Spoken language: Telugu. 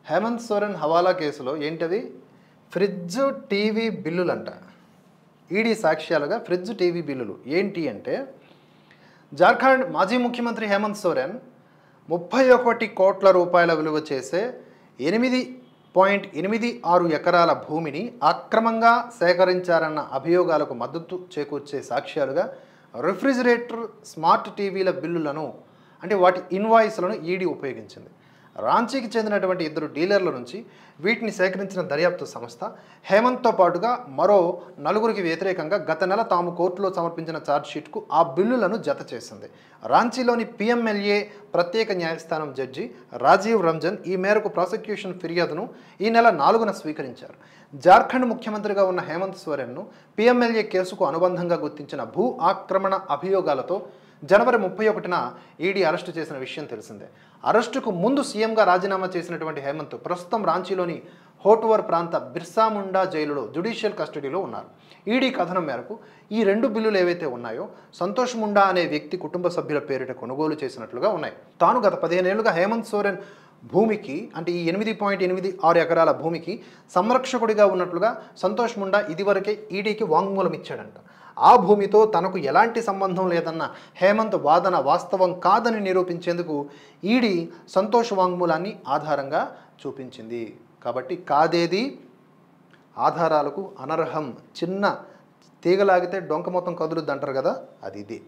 హేమంత్ సోరెన్ హవాలా కేసులో ఏంటది? ఫ్రిడ్జ్ టీవీ బిల్లులంట. ఈడీ సాక్ష్యాలుగా ఫ్రిడ్జ్ టీవీ బిల్లులు ఏంటి అంటే, జార్ఖండ్ మాజీ ముఖ్యమంత్రి హేమంత్ సోరెన్ 31 కోట్ల రూపాయల విలువ చేసే 8.86 ఎకరాల భూమిని అక్రమంగా సేకరించారన్న అభియోగాలకు మద్దతు చేకూర్చే సాక్ష్యాలుగా రిఫ్రిజిరేటర్, స్మార్ట్ టీవీల బిల్లులను అంటే వాటి ఇన్వాయిస్లను ఈడీ ఉపయోగించింది. రాంచీకి చెందినటువంటి 2 డీలర్ల నుంచి వీటిని సేకరించిన దర్యాప్తు సంస్థ హేమంత్తో పాటుగా మరో 4 వ్యతిరేకంగా గత నెల తాము కోర్టులో సమర్పించిన ఛార్జ్షీట్కు ఆ బిల్లులను జత చేసింది. రాంచీలోని పిఎంఎల్ఏ ప్రత్యేక న్యాయస్థానం జడ్జి రాజీవ్ రంజన్ ఈ మేరకు ప్రాసిక్యూషన్ ఫిర్యాదును ఈ నెల 4న స్వీకరించారు. జార్ఖండ్ ముఖ్యమంత్రిగా ఉన్న హేమంత్ సోరెన్ను పిఎంఎల్ఏ కేసుకు అనుబంధంగా గుర్తించిన భూ ఆక్రమణ అభియోగాలతో జనవరి 31న ఈడీ అరెస్టు చేసిన విషయం తెలిసిందే. అరెస్టుకు ముందు సీఎంగా రాజీనామా చేసినటువంటి హేమంత్ ప్రస్తుతం రాంచీలోని హోట్వర్ ప్రాంత బిర్సా ముండా జైలులో జ్యుడిషియల్ కస్టడీలో ఉన్నారు. ఈడీ కథనం మేరకు ఈ 2 బిల్లులు ఏవైతే ఉన్నాయో సంతోష్ ముండా అనే వ్యక్తి కుటుంబ సభ్యుల పేరిట కొనుగోలు చేసినట్లుగా ఉన్నాయి. తాను గత 15 ఏళ్లుగా హేమంత్ సోరెన్ భూమికి అంటే ఈ 8.86 ఎకరాల భూమికి సంరక్షకుడిగా ఉన్నట్లుగా సంతోష్ ముండా ఇదివరకే ఈడీకి వాంగ్మూలం ఇచ్చాడంట. ఆ భూమితో తనకు ఎలాంటి సంబంధం లేదన్న హేమంత్ వాదన వాస్తవం కాదని నిరూపించేందుకు ఈడీ సంతోష్ వాంగ్మూలాన్ని ఆధారంగా చూపించింది. కాబట్టి కాదేది ఆధారాలకు అనర్హం. చిన్న తీగలాగితే డొంక మొత్తం కదులుద్ది అంటారు కదా, అది ఇది.